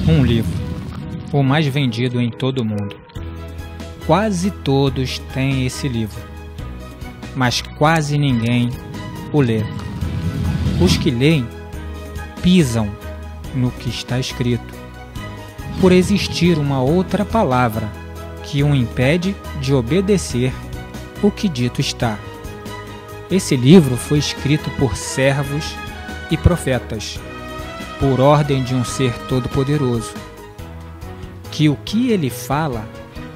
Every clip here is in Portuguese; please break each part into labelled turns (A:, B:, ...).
A: Um livro, o mais vendido em todo o mundo. Quase todos têm esse livro, mas quase ninguém o lê. Os que leem pisam no que está escrito, por existir uma outra palavra que o impede de obedecer o que dito está. Esse livro foi escrito por servos e profetas, por ordem de um ser todo-poderoso, que o que ele fala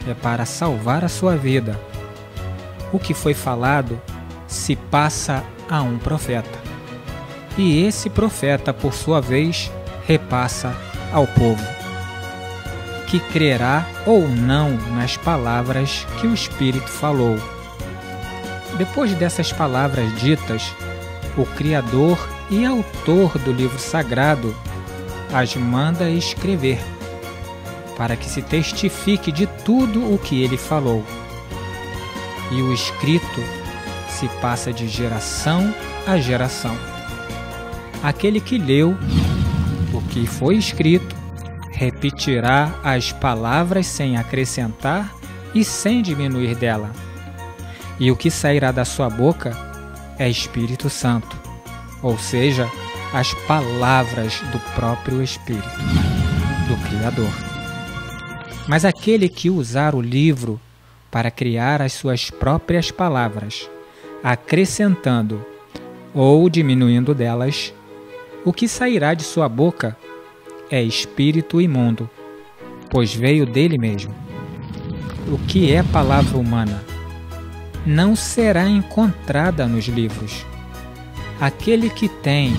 A: é para salvar a sua vida. O que foi falado se passa a um profeta, e esse profeta, por sua vez, repassa ao povo, que crerá ou não nas palavras que o Espírito falou. Depois dessas palavras ditas, o Criador e autor do livro sagrado as manda escrever, para que se testifique de tudo o que ele falou. E o escrito se passa de geração a geração. Aquele que leu o que foi escrito repetirá as palavras sem acrescentar e sem diminuir dela. E o que sairá da sua boca é Espírito Santo, ou seja, as palavras do próprio Espírito, do Criador. Mas aquele que usar o livro para criar as suas próprias palavras, acrescentando ou diminuindo delas, o que sairá de sua boca é espírito imundo, pois veio dele mesmo. O que é palavra humana não será encontrada nos livros. Aquele que tem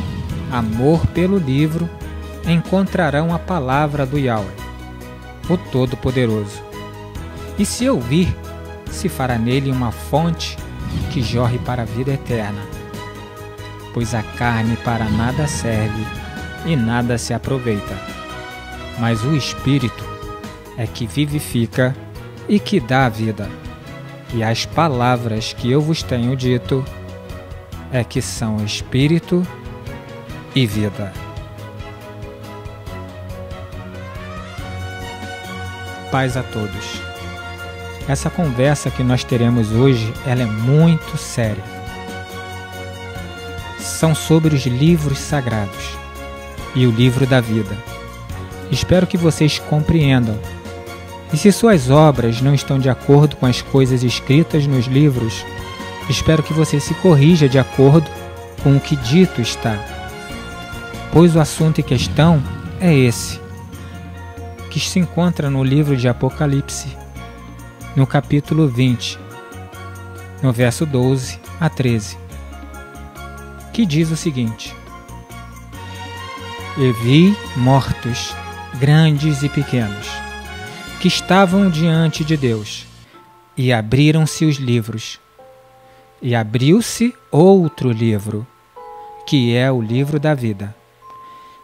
A: amor pelo livro encontrará a palavra do Yahweh, o Todo-Poderoso. E se ouvir, se fará nele uma fonte que jorre para a vida eterna. Pois a carne para nada serve e nada se aproveita, mas o Espírito é que vivifica e que dá a vida. E as palavras que eu vos tenho dito é que são Espírito e vida. Paz a todos. Essa conversa que nós teremos hoje, ela é muito séria. São sobre os livros sagrados e o livro da vida. Espero que vocês compreendam. E se suas obras não estão de acordo com as coisas escritas nos livros, espero que você se corrija de acordo com o que dito está. Pois o assunto em questão é esse, que se encontra no livro de Apocalipse, no capítulo 20, no verso 12 a 13, que diz o seguinte: E vi mortos, grandes e pequenos, que estavam diante de Deus, e abriram-se os livros. E abriu-se outro livro, que é o livro da vida.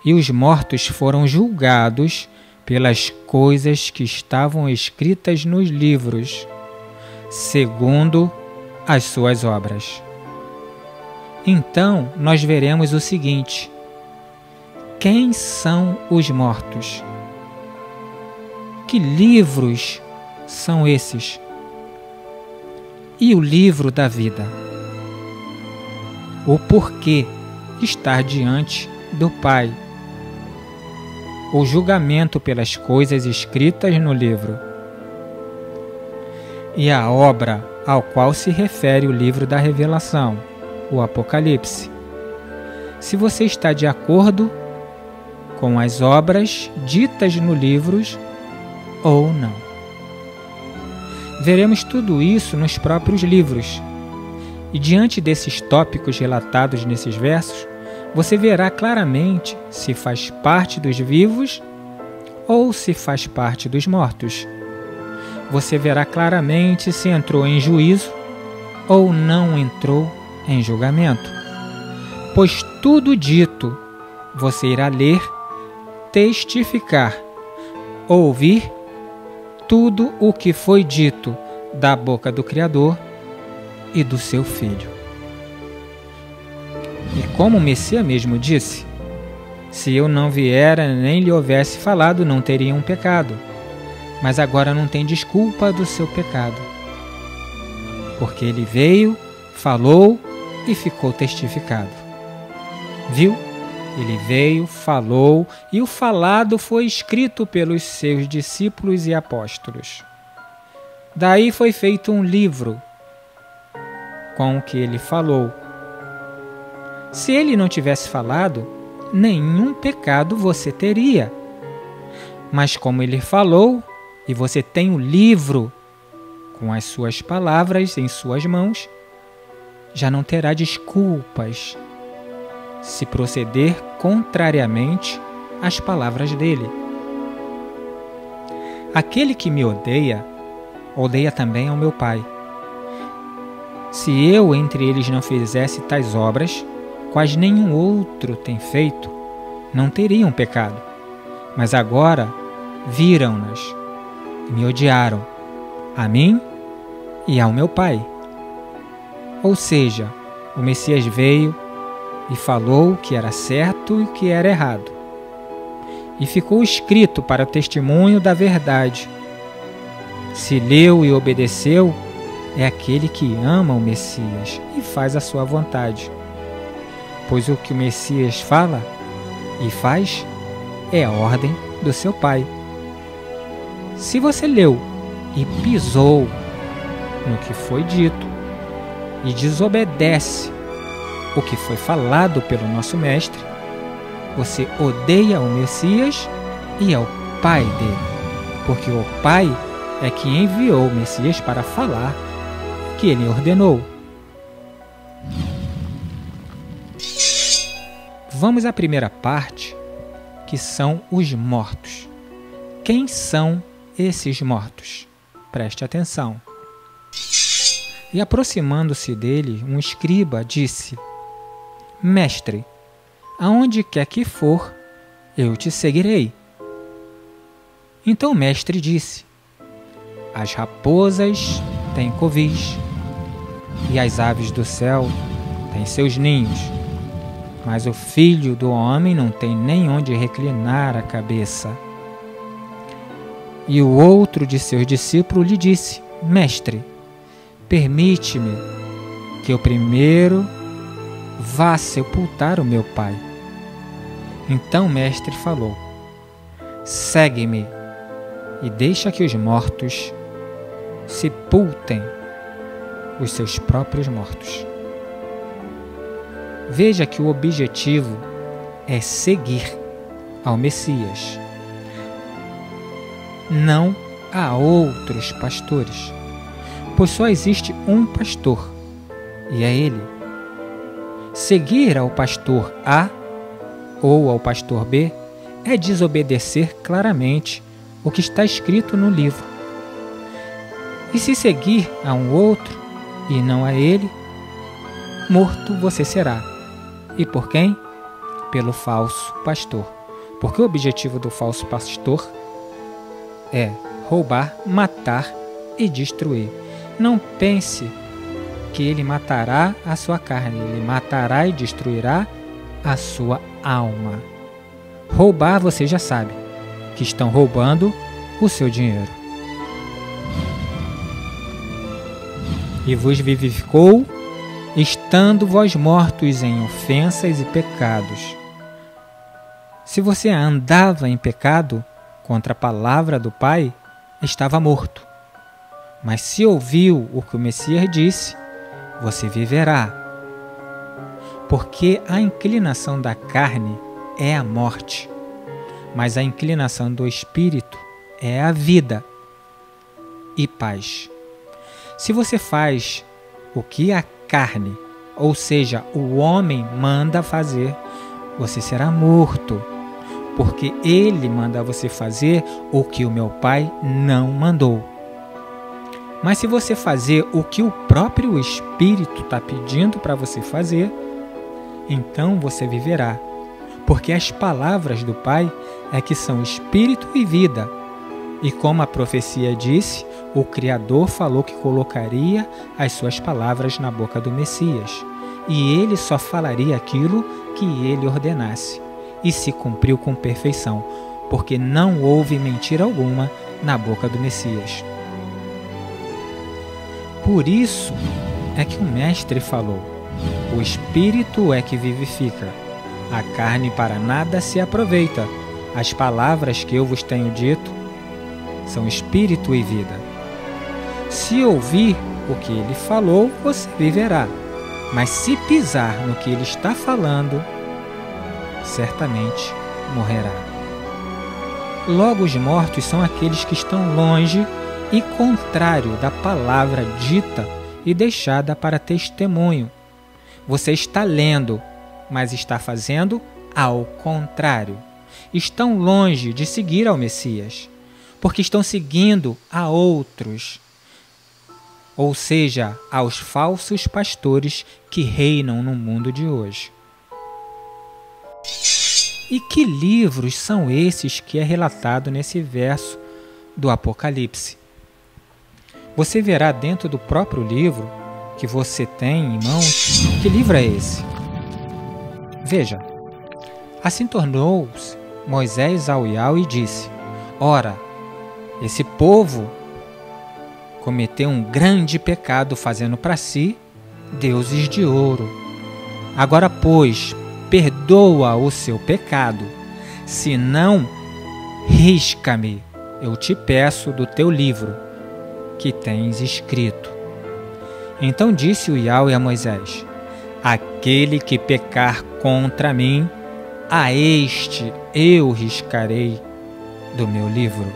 A: E os mortos foram julgados pelas coisas que estavam escritas nos livros, segundo as suas obras. Então nós veremos o seguinte: quem são os mortos? Que livros são esses? E o livro da vida? O porquê estar diante do Pai? O julgamento pelas coisas escritas no livro? E a obra ao qual se refere o livro da Revelação, o Apocalipse? Se você está de acordo com as obras ditas no livros ou não. Veremos tudo isso nos próprios livros. E diante desses tópicos relatados nesses versos, você verá claramente se faz parte dos vivos ou se faz parte dos mortos. Você verá claramente se entrou em juízo ou não entrou em julgamento. Pois tudo dito você irá ler, testificar, ouvir tudo o que foi dito da boca do Criador e do seu Filho. E como o Messias mesmo disse, Se eu não viera nem lhe houvesse falado, não teriam pecado. Mas agora não tem desculpa do seu pecado. Porque ele veio, falou e ficou testificado. Viu? Ele veio, falou e o falado foi escrito pelos seus discípulos e apóstolos. Daí foi feito um livro com o que ele falou. Se ele não tivesse falado, nenhum pecado você teria. Mas como ele falou, e você tem o livro com as suas palavras em suas mãos, já não terá desculpas se proceder contrariamente às palavras dele. Aquele que me odeia, odeia também ao meu Pai. Se eu entre eles não fizesse tais obras, quais nenhum outro tem feito, não teriam pecado. Mas agora viram-nas e me odiaram, a mim e ao meu Pai. Ou seja, o Messias veio e falou o que era certo e o que era errado. E ficou escrito para o testemunho da verdade. Se leu e obedeceu, é aquele que ama o Messias e faz a sua vontade. Pois o que o Messias fala e faz é a ordem do seu Pai. Se você leu e pisou no que foi dito e desobedece o que foi falado pelo nosso Mestre, você odeia o Messias e é o Pai dele, porque o Pai é que enviou o Messias para falar o que ele ordenou. Vamos à primeira parte, que são os mortos. Quem são esses mortos? Preste atenção. E aproximando-se dele, um escriba disse: Mestre, aonde quer que for, eu te seguirei. Então o mestre disse: As raposas têm covis, e as aves do céu têm seus ninhos, mas o Filho do Homem não tem nem onde reclinar a cabeça. E o outro de seus discípulos lhe disse: Mestre, permite-me que eu primeiro vá sepultar o meu pai. Então o mestre falou: Segue-me e deixa que os mortos sepultem os seus próprios mortos. Veja que o objetivo é seguir ao Messias. Não há outros pastores, pois só existe um pastor, e é ele. Seguir ao pastor A ou ao pastor B é desobedecer claramente o que está escrito no livro. E se seguir a um outro e não a ele, morto você será. E por quem? Pelo falso pastor. Porque o objetivo do falso pastor é roubar, matar e destruir. Não pense que ele matará a sua carne, ele matará e destruirá a sua alma. Roubar, você já sabe, que estão roubando o seu dinheiro. E vos vivificou, estando vós mortos em ofensas e pecados. Se você andava em pecado contra a palavra do Pai, estava morto. Mas se ouviu o que o Messias disse, você viverá. Porque a inclinação da carne é a morte, mas a inclinação do Espírito é a vida e paz. Se você faz o que a carne, ou seja, o homem manda fazer, você será morto, porque ele manda você fazer o que o meu Pai não mandou. Mas se você fazer o que o próprio Espírito está pedindo para você fazer, então você viverá, porque as palavras do Pai é que são Espírito e vida. E como a profecia disse, o Criador falou que colocaria as suas palavras na boca do Messias, e ele só falaria aquilo que ele ordenasse. e se cumpriu com perfeição, porque não houve mentira alguma na boca do Messias. Por isso é que o Mestre falou: o Espírito é que vivifica, a carne para nada se aproveita. As palavras que eu vos tenho dito são Espírito e vida. Se ouvir o que ele falou, você viverá. Mas se pisar no que ele está falando, certamente morrerá. Logo, os mortos são aqueles que estão longe e contrário da palavra dita e deixada para testemunho. Você está lendo, mas está fazendo ao contrário. Estão longe de seguir ao Messias, porque estão seguindo a outros, ou seja, aos falsos pastores que reinam no mundo de hoje. E que livros são esses que é relatado nesse verso do Apocalipse? Você verá dentro do próprio livro que você tem em mãos. Que livro é esse? Veja, assim tornou-se Moisés ao Iau e disse: ora, esse povo cometeu um grande pecado, fazendo para si deuses de ouro. Agora, pois, perdoa o seu pecado, senão risca-me, eu te peço, do teu livro que tens escrito. Então disse o Iau a Moisés: aquele que pecar contra mim, a este eu riscarei do meu livro.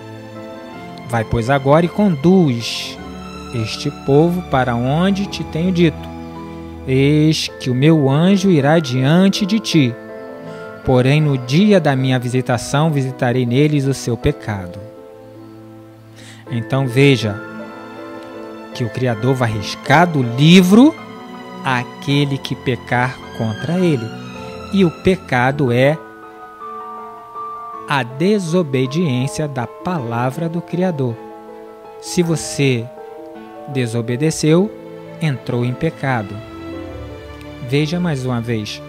A: Vai, pois, agora e conduz este povo para onde te tenho dito. Eis que o meu anjo irá diante de ti, porém no dia da minha visitação visitarei neles o seu pecado. Então veja que o Criador vai riscar do livro aquele que pecar contra ele. E o pecado é a desobediência da palavra do Criador. Se você desobedeceu, entrou em pecado. Veja mais uma vez.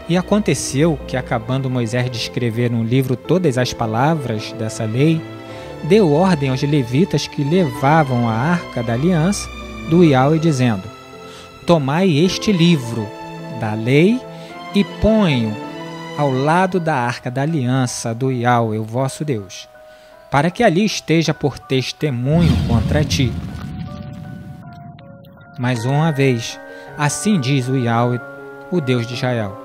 A: E aconteceu que, acabando Moisés de escrever no livro todas as palavras dessa lei, deu ordem aos levitas que levavam a arca da aliança do Iau, dizendo: tomai este livro da lei e ponho ao lado da arca da aliança do Iau, o vosso Deus, para que ali esteja por testemunho contra ti. Mais uma vez, assim diz o Iau, o Deus de Israel: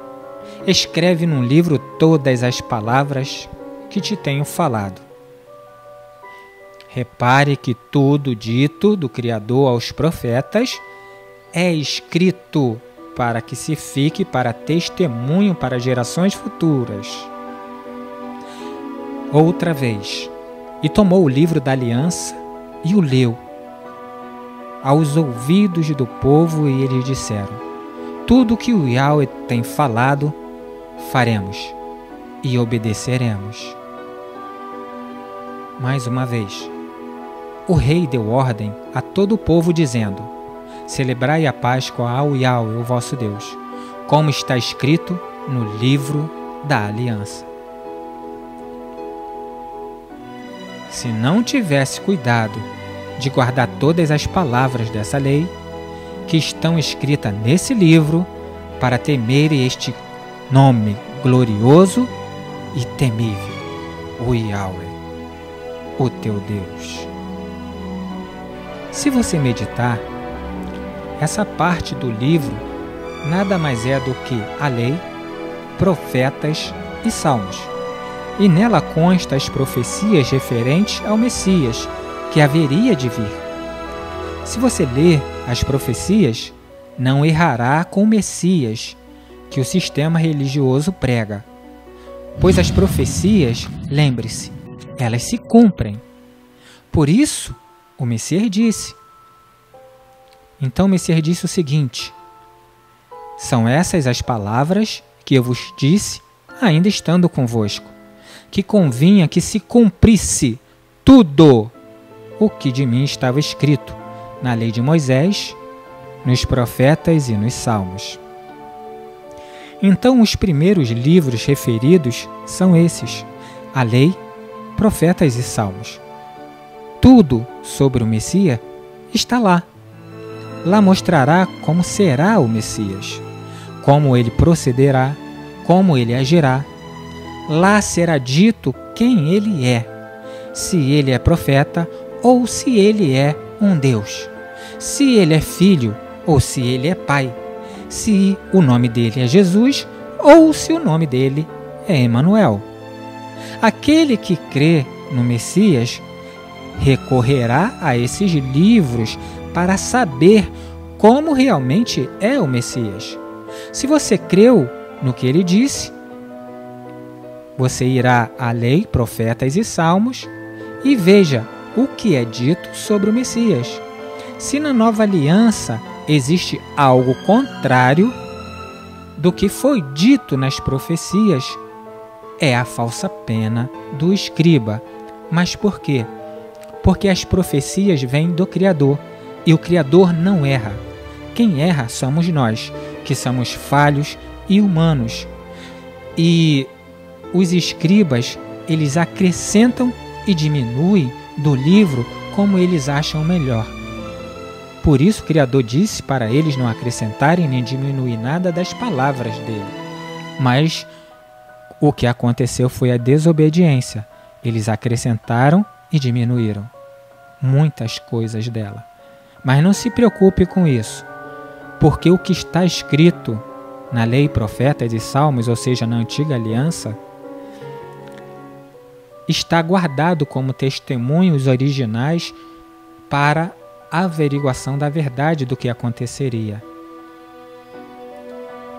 A: escreve num livro todas as palavras que te tenho falado. Repare que tudo dito do Criador aos profetas é escrito para que se fique para testemunho para gerações futuras. Outra vez, e tomou o livro da aliança e o leu aos ouvidos do povo, e eles disseram: tudo que o Iau tem falado, faremos e obedeceremos. Mais uma vez, o rei deu ordem a todo o povo, dizendo: celebrai a Páscoa ao Iau, o vosso Deus, como está escrito no livro da aliança. Se não tivesse cuidado de guardar todas as palavras dessa lei, que estão escritas nesse livro, para temer este nome glorioso e temível, o Yahweh, o teu Deus. Se você meditar, essa parte do livro nada mais é do que a lei, profetas e salmos. E nela constam as profecias referentes ao Messias, que haveria de vir. Se você ler as profecias, não errará com o Messias que o sistema religioso prega. Pois as profecias, lembre-se, elas se cumprem. Por isso, o Messias disse. Então o Messias disse o seguinte: são essas as palavras que eu vos disse, ainda estando convosco, que convinha que se cumprisse tudo o que de mim estava escrito na lei de Moisés, nos profetas e nos salmos. Então, os primeiros livros referidos são esses: a Lei, Profetas e Salmos. Tudo sobre o Messias está lá. Lá mostrará como será o Messias, como ele procederá, como ele agirá. Lá será dito quem ele é, se ele é profeta ou se ele é um Deus, se ele é filho ou se ele é pai, se o nome dele é Jesus ou se o nome dele é Emanuel. Aquele que crê no Messias recorrerá a esses livros para saber como realmente é o Messias. Se você creu no que ele disse, você irá à Lei, Profetas e Salmos e veja o que é dito sobre o Messias. Se na Nova Aliança existe algo contrário do que foi dito nas profecias, é a falsa pena do escriba. Mas por quê? Porque as profecias vêm do Criador, e o Criador não erra. Quem erra somos nós, que somos falhos e humanos. E os escribas, eles acrescentam e diminuem do livro como eles acham melhor. Por isso o Criador disse para eles não acrescentarem nem diminuir nada das palavras dele. Mas o que aconteceu foi a desobediência. Eles acrescentaram e diminuíram muitas coisas dela. Mas não se preocupe com isso, porque o que está escrito na Lei, Profetas e Salmos, ou seja, na Antiga Aliança, está guardado como testemunhos originais para a averiguação da verdade do que aconteceria.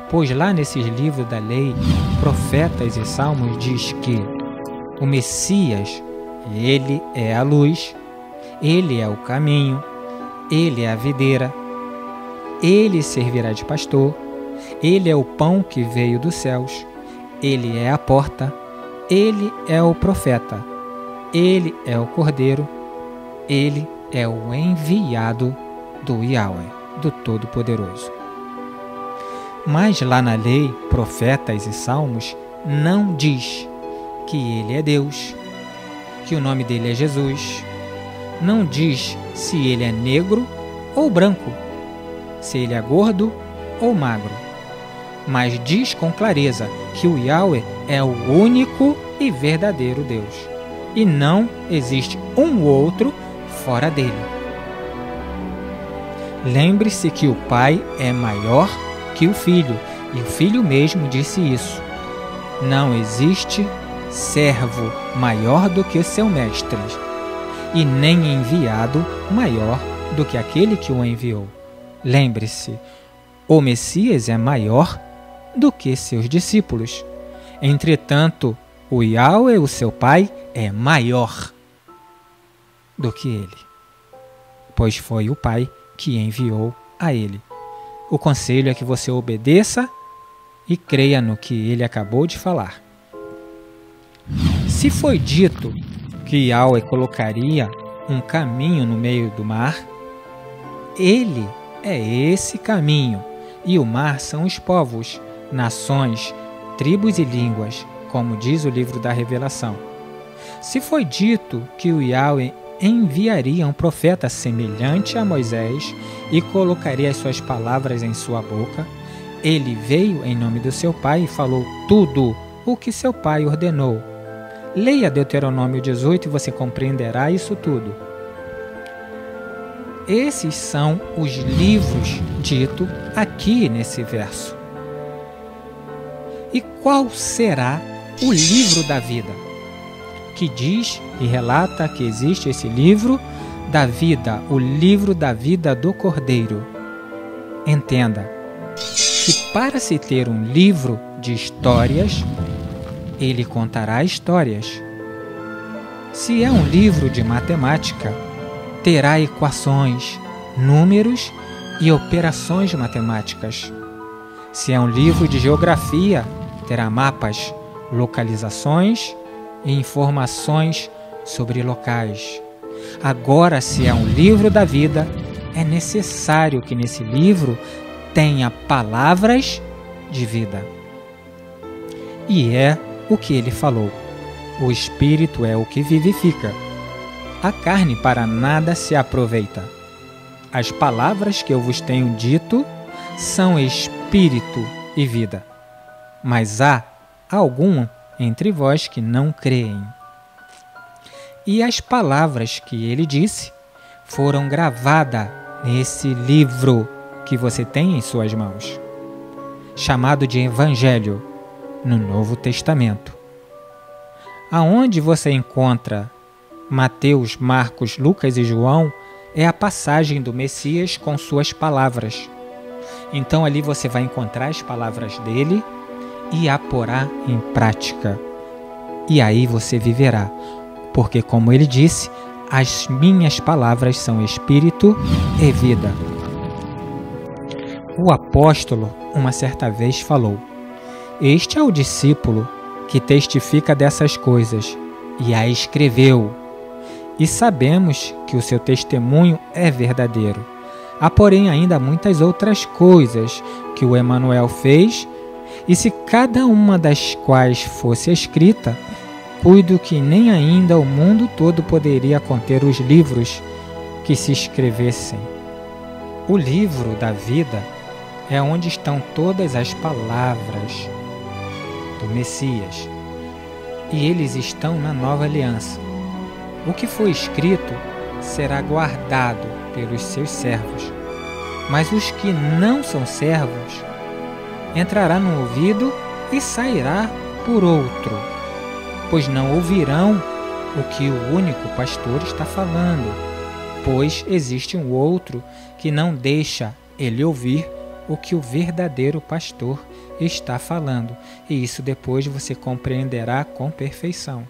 A: Pois lá nesses livros da Lei, Profetas e Salmos diz que o Messias, ele é a luz, ele é o caminho, ele é a videira, ele servirá de pastor, ele é o pão que veio dos céus, ele é a porta, ele é o profeta, ele é o cordeiro, ele é o enviado do Yahweh, do Todo-Poderoso. Mas lá na Lei, Profetas e Salmos, não diz que ele é Deus, que o nome dele é Jesus. Não diz se ele é negro ou branco, se ele é gordo ou magro. Mas diz com clareza que o Yahweh é o único e verdadeiro Deus, e não existe um outro fora dele. Lembre-se que o Pai é maior que o Filho, e o Filho mesmo disse isso. Não existe servo maior do que seu mestre, e nem enviado maior do que aquele que o enviou. Lembre-se, o Messias é maior do que seus discípulos. Entretanto, o Yahweh, o seu Pai, é maior do que ele, pois foi o Pai que enviou a ele. O conselho é que você obedeça e creia no que ele acabou de falar. Se foi dito que Yahweh colocaria um caminho no meio do mar, ele é esse caminho, e o mar são os povos, nações, tribos e línguas, como diz o livro da Revelação. Se foi dito que o Yahweh enviaria um profeta semelhante a Moisés e colocaria as suas palavras em sua boca, ele veio em nome do seu pai e falou tudo o que seu pai ordenou. Leia Deuteronômio 18 e você compreenderá isso tudo. Esses são os livros ditos aqui nesse verso. E qual será o livro da vida? Que diz e relata que existe esse livro da vida, o livro da vida do Cordeiro. Entenda que para se ter um livro de histórias, ele contará histórias. Se é um livro de matemática, terá equações, números e operações matemáticas. Se é um livro de geografia, terá mapas, localizações e informações sobre locais. Agora, se é um livro da vida, é necessário que nesse livro tenha palavras de vida. e é o que ele falou. O Espírito é o que vivifica. A carne para nada se aproveita. As palavras que eu vos tenho dito são espírito e vida. Mas há algum entre vós que não creem. E as palavras que ele disse foram gravadas nesse livro que você tem em suas mãos, chamado de Evangelho, no Novo Testamento. Aonde você encontra Mateus, Marcos, Lucas e João é a passagem do Messias com suas palavras. Então ali você vai encontrar as palavras dele e a porá em prática. E aí você viverá, porque como ele disse, as minhas palavras são espírito e vida. O apóstolo, uma certa vez, falou: este é o discípulo que testifica dessas coisas e a escreveu. E sabemos que o seu testemunho é verdadeiro. Há, porém, ainda muitas outras coisas que o Emanuel fez, e se cada uma das quais fosse escrita, cuido que nem ainda o mundo todo poderia conter os livros que se escrevessem. O livro da vida é onde estão todas as palavras do Messias, e eles estão na nova aliança. O que foi escrito será guardado pelos seus servos, mas os que não são servos entrará no ouvido e sairá por outro, pois não ouvirão o que o único pastor está falando, pois existe um outro que não deixa ele ouvir o que o verdadeiro pastor está falando, e isso depois você compreenderá com perfeição.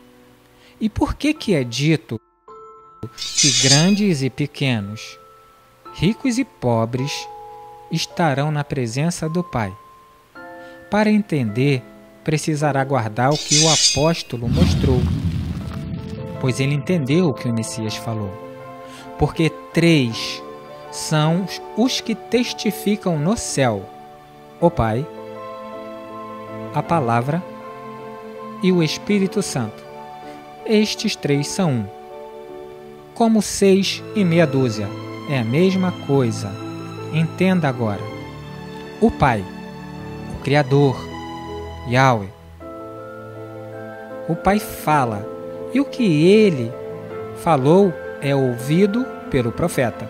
A: E por que é dito que grandes e pequenos, ricos e pobres estarão na presença do Pai? Para entender, precisará guardar o que o apóstolo mostrou, pois ele entendeu o que o Messias falou. Porque 3 são os que testificam no céu: o Pai, a Palavra e o Espírito Santo. Estes 3 são um. Como 6 e meia dúzia é a mesma coisa. Entenda agora. O Pai, o Criador, Yahweh. O Pai fala, e o que ele falou é ouvido pelo profeta.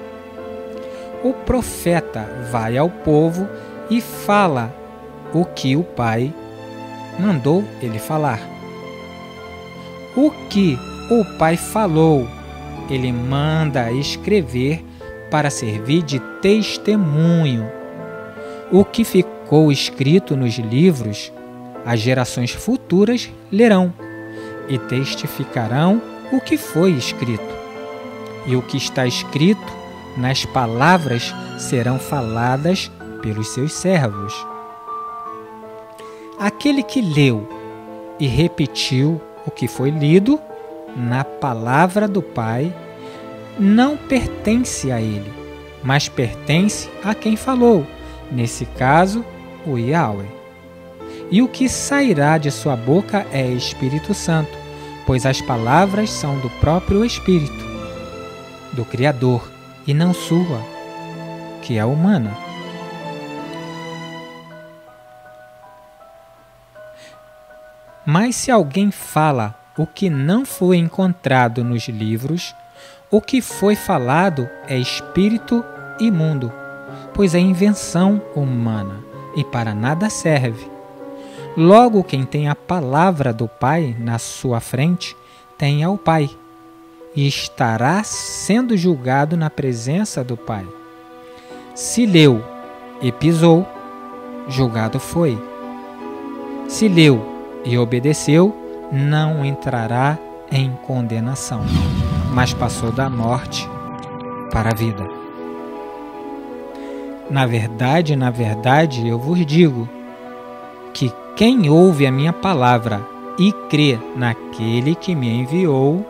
A: O profeta vai ao povo e fala o que o Pai mandou ele falar. O que o Pai falou, ele manda escrever para servir de testemunho. O que ficou escrito nos livros, as gerações futuras lerão e testificarão o que foi escrito. E o que está escrito nas palavras serão faladas pelos seus servos. Aquele que leu e repetiu o que foi lido na palavra do Pai não pertence a ele, mas pertence a quem falou, nesse caso, o Yahweh. E o que sairá de sua boca é Espírito Santo, pois as palavras são do próprio Espírito, do Criador, e não sua, que é humana. Mas se alguém fala o que não foi encontrado nos livros, o que foi falado é espírito imundo, pois é invenção humana e para nada serve. Logo, quem tem a palavra do Pai na sua frente tem ao Pai, e estará sendo julgado na presença do Pai. Se leu e pisou, julgado foi. Se leu e obedeceu, não entrará em condenação, mas passou da morte para a vida. Na verdade, eu vos digo que quem ouve a minha palavra e crê naquele que me enviou,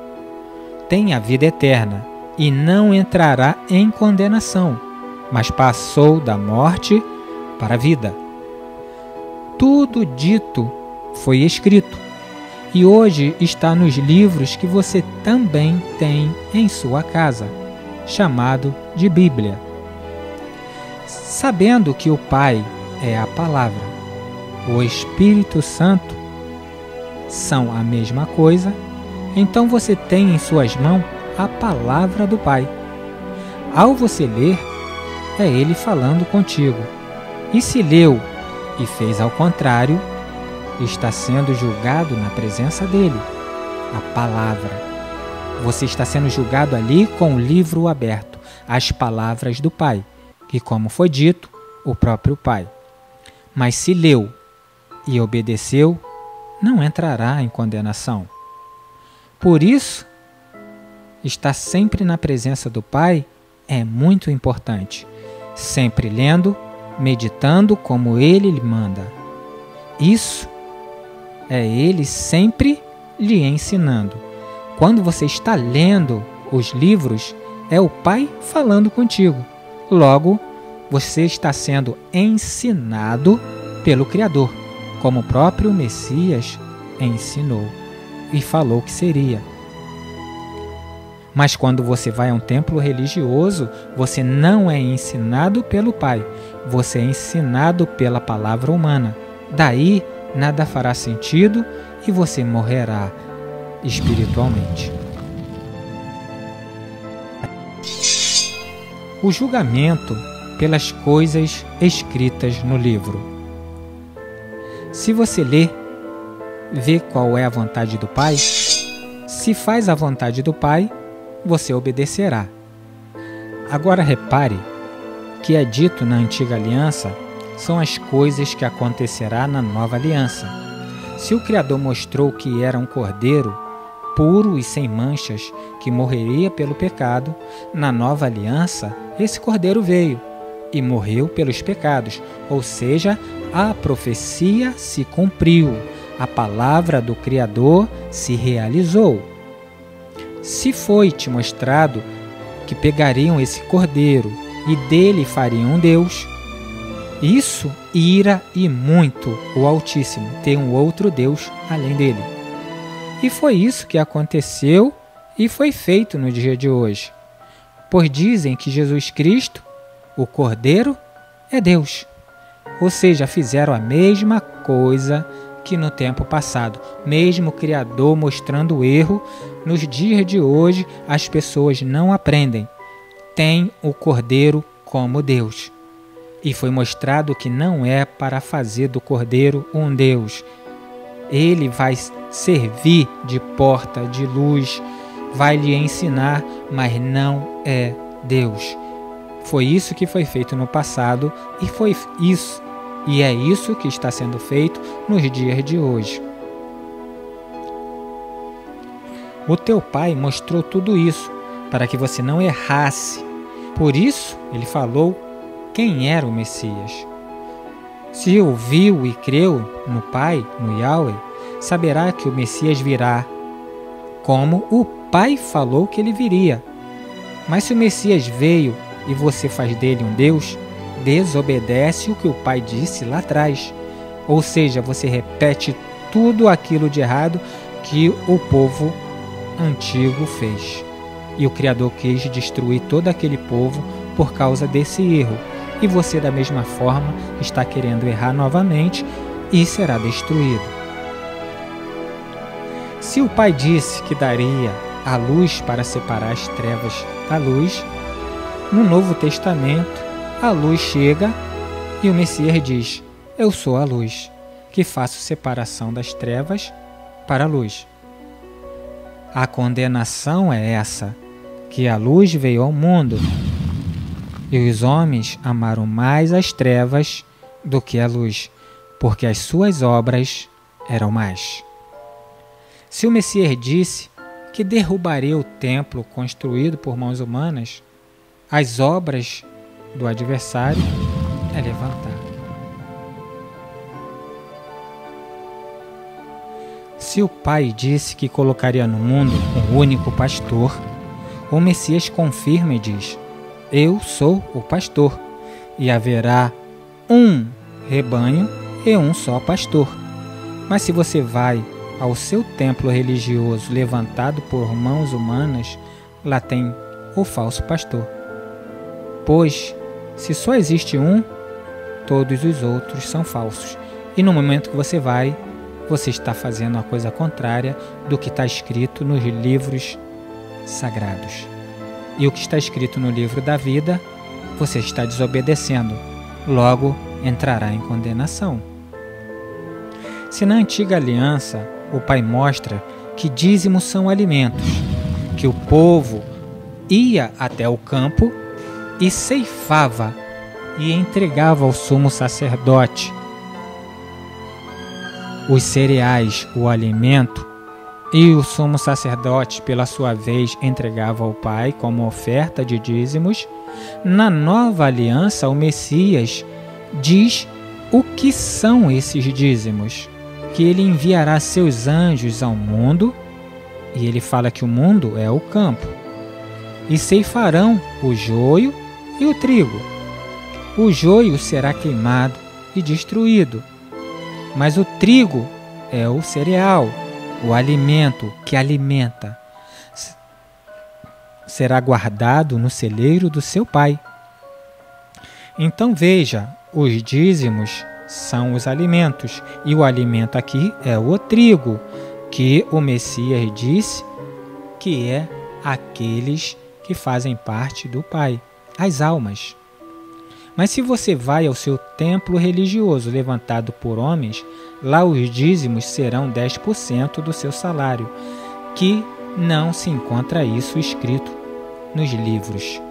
A: tem a vida eterna e não entrará em condenação, mas passou da morte para a vida. Tudo dito foi escrito e hoje está nos livros que você também tem em sua casa, chamado de Bíblia. Sabendo que o Pai é a Palavra, o Espírito Santo são a mesma coisa, então você tem em suas mãos a Palavra do Pai. Ao você ler, é Ele falando contigo. E se leu e fez ao contrário, está sendo julgado na presença dele, a Palavra. Você está sendo julgado ali com o livro aberto, as palavras do Pai, que, como foi dito, o próprio Pai. Mas se leu e obedeceu, não entrará em condenação. Por isso, estar sempre na presença do Pai é muito importante, sempre lendo, meditando como Ele lhe manda. Isso é Ele sempre lhe ensinando. Quando você está lendo os livros, é o Pai falando contigo. Logo, você está sendo ensinado pelo Criador, como o próprio Messias ensinou e falou que seria. Mas quando você vai a um templo religioso, você não é ensinado pelo Pai, você é ensinado pela palavra humana. Daí, nada fará sentido e você morrerá espiritualmente. O julgamento pelas coisas escritas no livro. Se você lê, vê qual é a vontade do Pai, se faz a vontade do Pai, você obedecerá. Agora repare que é dito na antiga aliança são as coisas que acontecerá na nova aliança. Se o Criador mostrou que era um cordeiro puro e sem manchas, que morreria pelo pecado, na nova aliança, esse cordeiro veio e morreu pelos pecados, ou seja, a profecia se cumpriu, a palavra do Criador se realizou. Se foi te mostrado que pegariam esse cordeiro e dele fariam um Deus, isso ira e muito o Altíssimo ter um outro Deus além dele. E foi isso que aconteceu e foi feito no dia de hoje. Pois dizem que Jesus Cristo, o Cordeiro, é Deus. Ou seja, fizeram a mesma coisa que no tempo passado. Mesmo o Criador mostrando o erro, nos dias de hoje as pessoas não aprendem. Tem o Cordeiro como Deus. E foi mostrado que não é para fazer do Cordeiro um Deus. Ele vai servir de porta, de luz, vai lhe ensinar, mas não é Deus. Foi isso que foi feito no passado e foi isso. E é isso que está sendo feito nos dias de hoje. O teu Pai mostrou tudo isso para que você não errasse. Por isso, ele falou quem era o Messias. Se ouviu e creu no Pai, no Yahweh, saberá que o Messias virá, como o Pai falou que ele viria. Mas se o Messias veio e você faz dele um Deus, desobedece o que o Pai disse lá atrás. Ou seja, você repete tudo aquilo de errado que o povo antigo fez. E o Criador quis destruir todo aquele povo por causa desse erro. E você, da mesma forma, está querendo errar novamente e será destruído. Se o Pai disse que daria a luz para separar as trevas da luz, no Novo Testamento, a luz chega e o Messias diz: eu sou a luz, que faço separação das trevas para a luz. A condenação é essa, que a luz veio ao mundo, e os homens amaram mais as trevas do que a luz, porque as suas obras eram más. Se o Messias disse que derrubaria o templo construído por mãos humanas, as obras do adversário é levantar. Se o Pai disse que colocaria no mundo um único pastor, o Messias confirma e diz: eu sou o pastor, e haverá um rebanho e um só pastor. Mas se você vai ao seu templo religioso levantado por mãos humanas, lá tem o falso pastor. Pois, se só existe um, todos os outros são falsos. E no momento que você vai, você está fazendo a coisa contrária do que está escrito nos livros sagrados. E o que está escrito no livro da vida, você está desobedecendo. Logo, entrará em condenação. Se na antiga aliança, o Pai mostra que dízimos são alimentos, que o povo ia até o campo e ceifava e entregava ao sumo sacerdote os cereais, o alimento, e o sumo sacerdote, pela sua vez, entregava ao Pai como oferta de dízimos. Na nova aliança, o Messias diz o que são esses dízimos, que ele enviará seus anjos ao mundo, e ele fala que o mundo é o campo, e ceifarão o joio e o trigo. O joio será queimado e destruído, mas o trigo é o cereal, o alimento que alimenta. Será guardado no celeiro do seu Pai. Então veja, os dízimos são os alimentos, e o alimento aqui é o trigo, que o Messias disse que é aqueles que fazem parte do Pai, as almas. Mas se você vai ao seu templo religioso levantado por homens, lá os dízimos serão 10% do seu salário, que não se encontra isso escrito nos livros.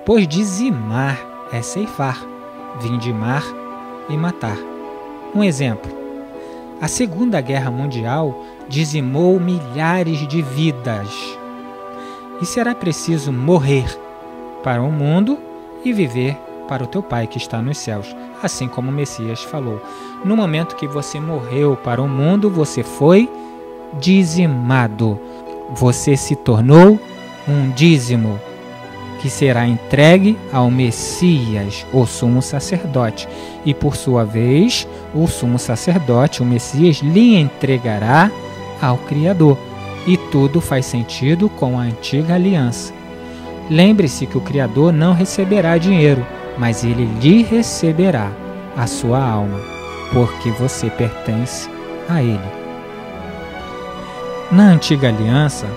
A: Pois dizimar é ceifar, vindimar e matar. Um exemplo: a Segunda Guerra Mundial dizimou milhares de vidas. E será preciso morrer para o mundo e viver para o teu Pai que está nos céus, assim como o Messias falou. No momento que você morreu para o mundo, você foi dizimado. Você se tornou um dízimo que será entregue ao Messias, o sumo sacerdote. E por sua vez, o sumo sacerdote, o Messias, lhe entregará ao Criador. E tudo faz sentido com a antiga aliança. Lembre-se que o Criador não receberá dinheiro, mas ele lhe receberá a sua alma, porque você pertence a ele. Na antiga aliança,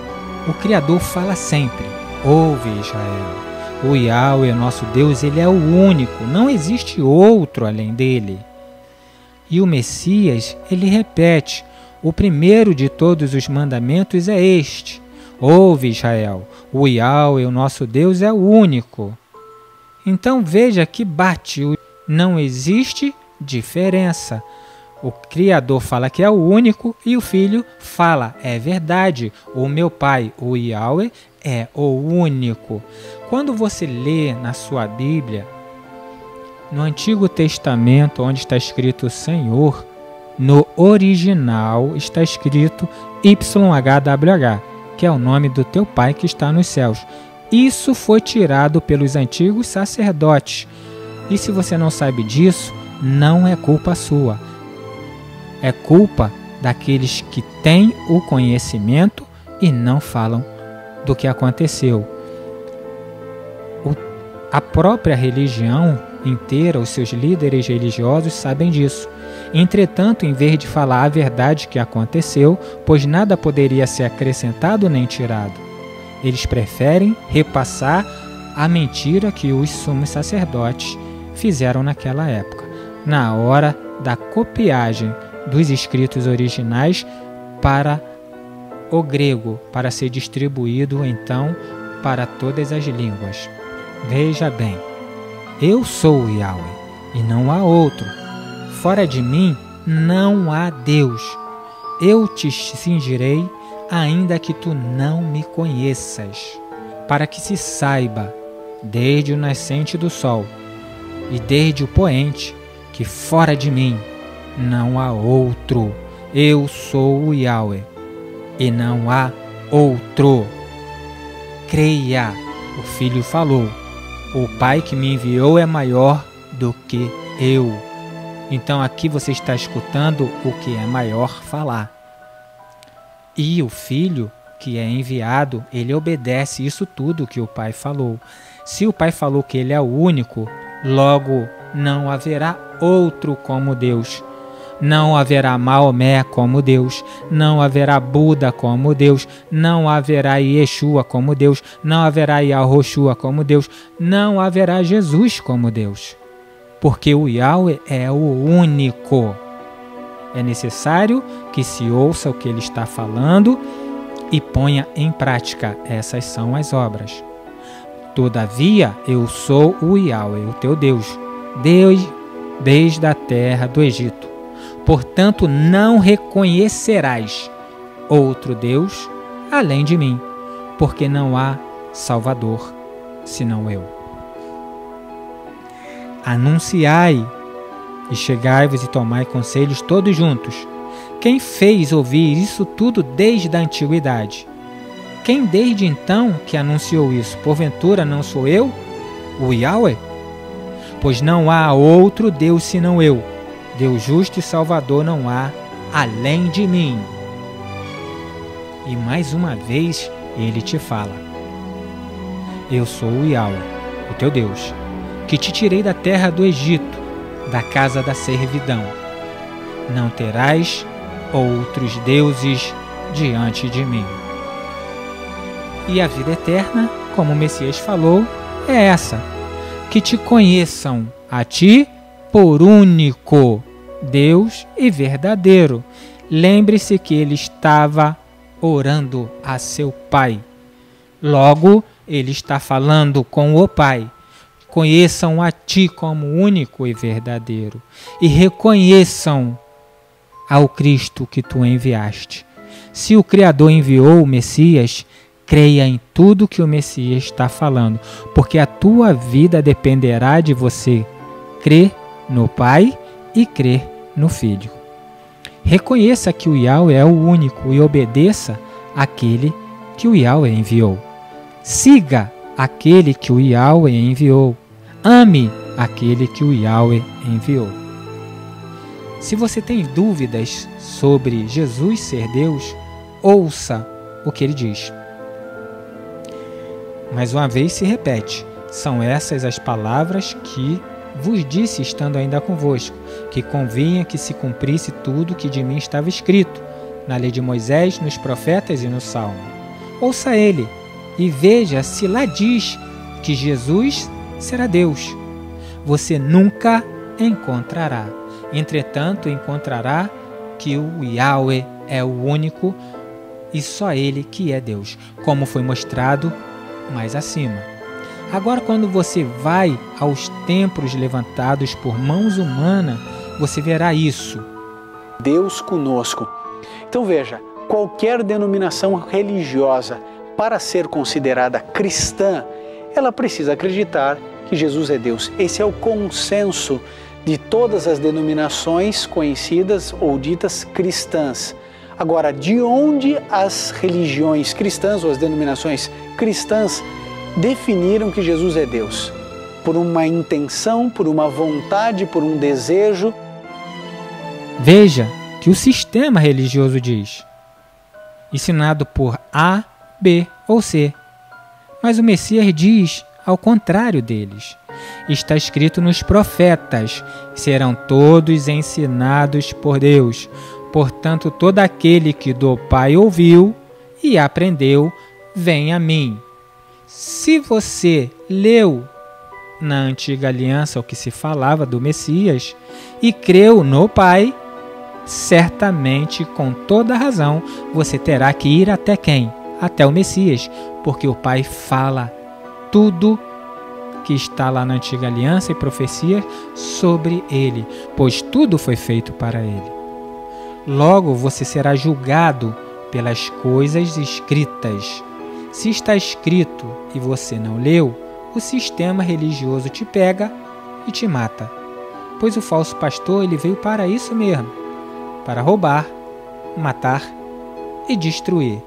A: o Criador fala sempre: ouve, Israel, o Yahweh, nosso Deus, ele é o único, não existe outro além dele. E o Messias, ele repete: o primeiro de todos os mandamentos é este: ouve, Israel, o Yahweh, o nosso Deus, é o único. Então veja que bate, não existe diferença. O Criador fala que é o único e o Filho fala: é verdade, o meu Pai, o Yahweh, é o único. Quando você lê na sua Bíblia, no Antigo Testamento, onde está escrito Senhor, no original está escrito YHWH, que é o nome do teu Pai que está nos céus. Isso foi tirado pelos antigos sacerdotes. E se você não sabe disso, não é culpa sua. É culpa daqueles que têm o conhecimento e não falam do que aconteceu. A própria religião inteira, os seus líderes religiosos sabem disso. Entretanto, em vez de falar a verdade que aconteceu, pois nada poderia ser acrescentado nem tirado, eles preferem repassar a mentira que os sumos sacerdotes fizeram naquela época, na hora da copiagem dos escritos originais para o grego, para ser distribuído então para todas as línguas. Veja bem, eu sou o Yahweh e não há outro. Fora de mim não há Deus. Eu te cingirei, ainda que tu não me conheças, para que se saiba, desde o nascente do sol e desde o poente, que fora de mim não há outro. Eu sou o Yahweh e não há outro. Creia, o Filho falou: o Pai que me enviou é maior do que eu. Então aqui você está escutando o que é maior falar. E o filho que é enviado, ele obedece isso tudo que o pai falou. Se o pai falou que ele é o único, logo não haverá outro como Deus. Não haverá Maomé como Deus, não haverá Buda como Deus, não haverá Yeshua como Deus, não haverá Yahoshua como Deus, não haverá Jesus como Deus. Porque o Yahweh é o único. É necessário que se ouça o que ele está falando e ponha em prática. Essas são as obras. Todavia, eu sou o Yahweh, o teu Deus, desde a terra do Egito. Portanto, não reconhecerás outro Deus além de mim, porque não há Salvador senão eu. Anunciai e chegai-vos e tomai conselhos todos juntos. Quem fez ouvir isso tudo desde a antiguidade? Quem desde então que anunciou isso? Porventura não sou eu, o Yahweh? Pois não há outro Deus senão eu. Deus justo e Salvador não há além de mim. E mais uma vez ele te fala: eu sou o Yahweh, o teu Deus, que te tirei da terra do Egito, da casa da servidão. Não terás outros deuses diante de mim. E a vida eterna, como o Messias falou, é essa: que te conheçam a ti por único Deus e verdadeiro. Lembre-se que ele estava orando a seu Pai. Logo, ele está falando com o Pai. Conheçam a ti como único e verdadeiro e reconheçam ao Cristo que tu enviaste. Se o Criador enviou o Messias, creia em tudo que o Messias está falando, porque a tua vida dependerá de você crer no Pai e crer no Filho. Reconheça que o Yahweh é o único e obedeça àquele que o Yahweh enviou. Siga aquele que o Yahweh enviou. Ame aquele que o Yahweh enviou. Se você tem dúvidas sobre Jesus ser Deus, ouça o que ele diz. Mais uma vez se repete: são essas as palavras que vos disse estando ainda convosco, que convinha que se cumprisse tudo que de mim estava escrito, na lei de Moisés, nos profetas e no Salmo. Ouça ele e veja se lá diz que Jesus será Deus. Você nunca encontrará. Entretanto, encontrará que o Yahweh é o único e só ele que é Deus, como foi mostrado mais acima. Agora, quando você vai aos templos levantados por mãos humanas, você verá isso.
B: Deus conosco. Então veja, qualquer denominação religiosa, para ser considerada cristã, ela precisa acreditar que Jesus é Deus. Esse é o consenso de todas as denominações conhecidas ou ditas cristãs. Agora, de onde as religiões cristãs ou as denominações cristãs definiram que Jesus é Deus? Por uma intenção, por uma vontade, por um desejo?
A: Veja que o sistema religioso diz, ensinado por A, B ou C. Mas o Messias diz ao contrário deles. Está escrito nos profetas: serão todos ensinados por Deus. Portanto, todo aquele que do Pai ouviu e aprendeu, vem a mim. Se você leu na Antiga Aliança o que se falava do Messias e creu no Pai, certamente, com toda razão, você terá que ir até quem? Até o Messias, porque o Pai fala tudo que está lá na Antiga Aliança e profecias sobre ele, pois tudo foi feito para ele. Logo, você será julgado pelas coisas escritas. Se está escrito e você não leu, o sistema religioso te pega e te mata. Pois o falso pastor, ele veio para isso mesmo, para roubar, matar e destruir.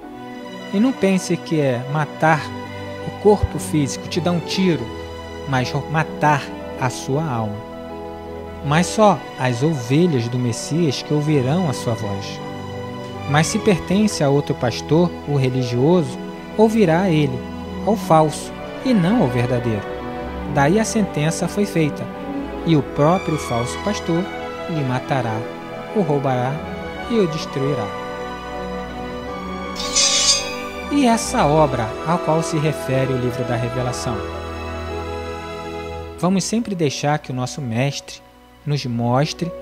A: E não pense que é matar o corpo físico, te dar um tiro, mas matar a sua alma. mas só as ovelhas do Messias que ouvirão a sua voz. Mas se pertence a outro pastor, o religioso, ouvirá a ele, ao falso, e não ao verdadeiro. Daí a sentença foi feita, e o próprio falso pastor lhe matará, o roubará e o destruirá. E essa obra a qual se refere o livro da Revelação? Vamos sempre deixar que o nosso mestre nos mostre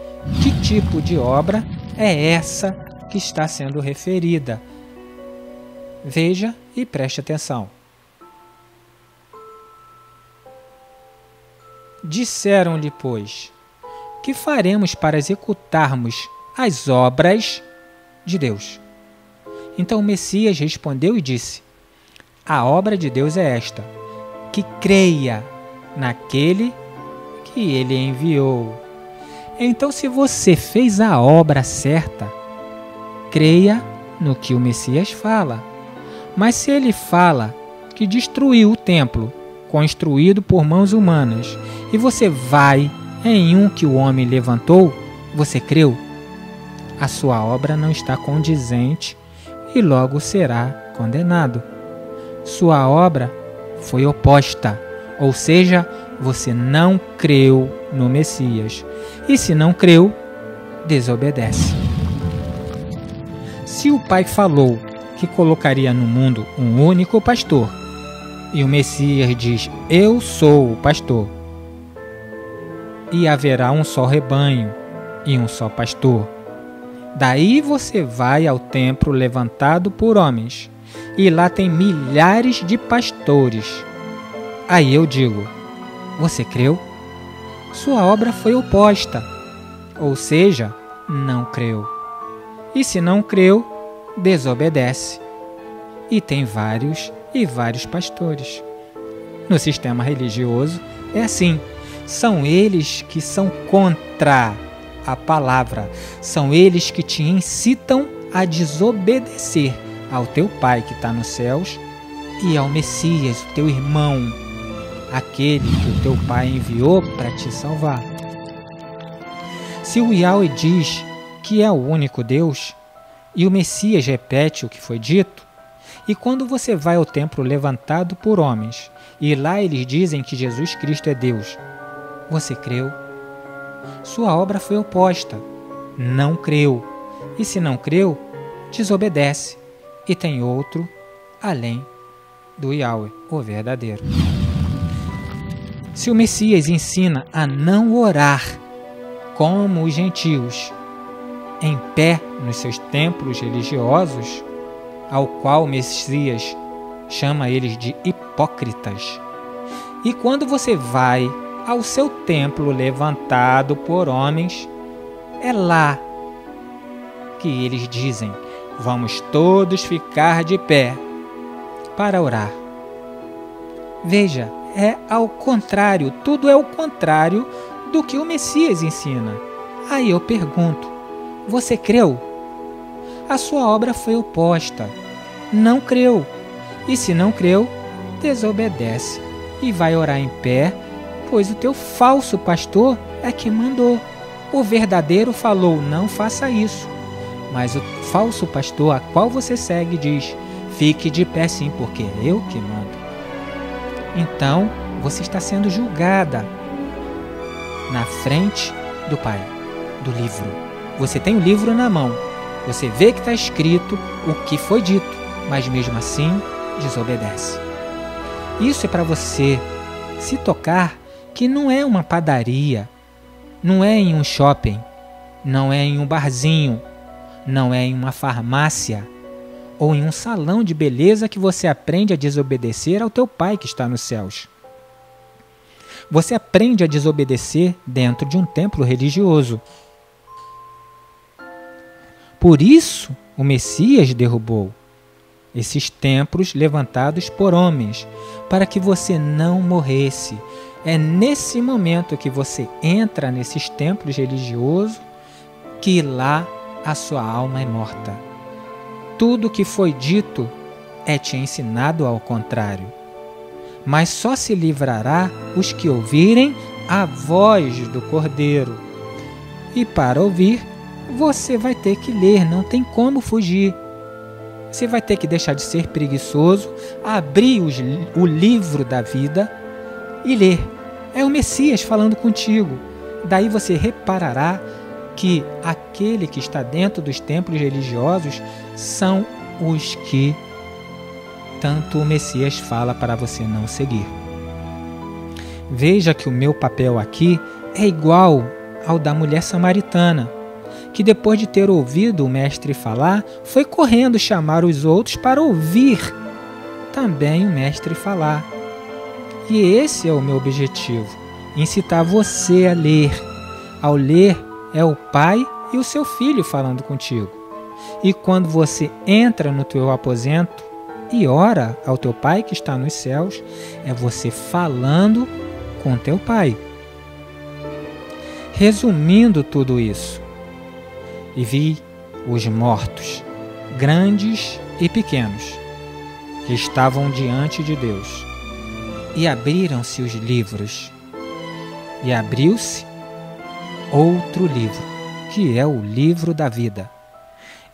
A: que tipo de obra é essa que está sendo referida. Veja e preste atenção. Disseram-lhe, pois, que faremos para executarmos as obras de Deus? Então o Messias respondeu e disse: a obra de Deus é esta, que creia naquele que ele enviou. Então, se você fez a obra certa, creia no que o Messias fala. Mas se ele fala que destruiu o templo construído por mãos humanas e você vai em um que o homem levantou, você creu? A sua obra não está condizente e logo será condenado. Sua obra foi oposta, ou seja, você não creu no Messias. E se não creu, desobedece. Se o Pai falou que colocaria no mundo um único pastor, e o Messias diz: eu sou o pastor, e haverá um só rebanho e um só pastor. Daí você vai ao templo levantado por homens, e lá tem milhares de pastores. Aí eu digo: você creu? Sua obra foi oposta, ou seja, não creu. E se não creu, desobedece. E tem vários e vários pastores. No sistema religioso é assim. São eles que são contra a palavra. São eles que te incitam a desobedecer ao teu Pai que está nos céus e ao Messias, o teu irmão, aquele que o teu Pai enviou para te salvar. Se o Yahweh diz que é o único Deus, e o Messias repete o que foi dito, e quando você vai ao templo levantado por homens, e lá eles dizem que Jesus Cristo é Deus, você creu? Sua obra foi oposta, não creu. E se não creu, desobedece. E tem outro além do Yahweh, o verdadeiro. Se o Messias ensina a não orar como os gentios, em pé nos seus templos religiosos, ao qual o Messias chama eles de hipócritas, e quando você vai ao seu templo levantado por homens, é lá que eles dizem: vamos todos ficar de pé para orar. Veja, é ao contrário, tudo é o contrário do que o Messias ensina. Aí eu pergunto: você creu? A sua obra foi oposta, não creu. E se não creu, desobedece e vai orar em pé, pois o teu falso pastor é que mandou. O verdadeiro falou: não faça isso. Mas o falso pastor a qual você segue diz: fique de pé sim, porque é eu que mando. Então, você está sendo julgada na frente do Pai, do livro. Você tem o livro na mão. Você vê que está escrito o que foi dito, mas mesmo assim desobedece. Isso é para você se tocar que não é uma padaria, não é em um shopping, não é em um barzinho, não é em uma farmácia ou em um salão de beleza que você aprende a desobedecer ao teu Pai que está nos céus. Você aprende a desobedecer dentro de um templo religioso. Por isso, o Messias derrubou esses templos levantados por homens, para que você não morresse. É nesse momento que você entra nesses templos religiosos que lá a sua alma é morta. Tudo que foi dito é te ensinado ao contrário. Mas só se livrará os que ouvirem a voz do Cordeiro. E para ouvir, você vai ter que ler, não tem como fugir. Você vai ter que deixar de ser preguiçoso, abrir o livro da vida e ler. É o Messias falando contigo. Daí você reparará que aquele que está dentro dos templos religiosos são os que tanto o Messias fala para você não seguir. Veja que o meu papel aqui é igual ao da mulher samaritana, que depois de ter ouvido o mestre falar, foi correndo chamar os outros para ouvir também o mestre falar. E esse é o meu objetivo, incitar você a ler. Ao ler, é o pai e o seu filho falando contigo. E quando você entra no teu aposento e ora ao teu pai que está nos céus, é você falando com teu pai. Resumindo tudo isso, e vi os mortos, grandes e pequenos, que estavam diante de Deus. E abriram-se os livros, e abriu-se outro livro, que é o livro da vida.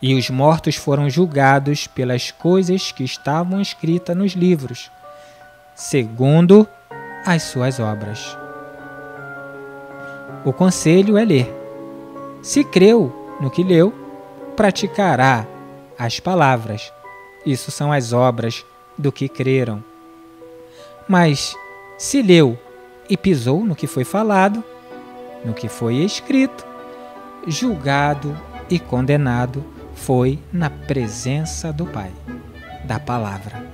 A: E os mortos foram julgados pelas coisas que estavam escritas nos livros, segundo as suas obras. O conselho é ler. Se creu no que leu, praticará as palavras. Isso são as obras do que creram. Mas se leu e pisou no que foi falado, no que foi escrito, julgado e condenado foi na presença do Pai, da palavra.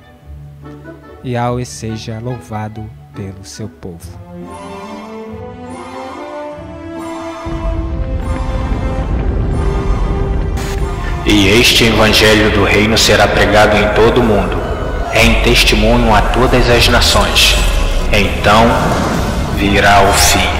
A: Yahweh seja louvado pelo seu povo.
C: E este evangelho do reino será pregado em todo o mundo, em testemunho a todas as nações. Então virá o fim.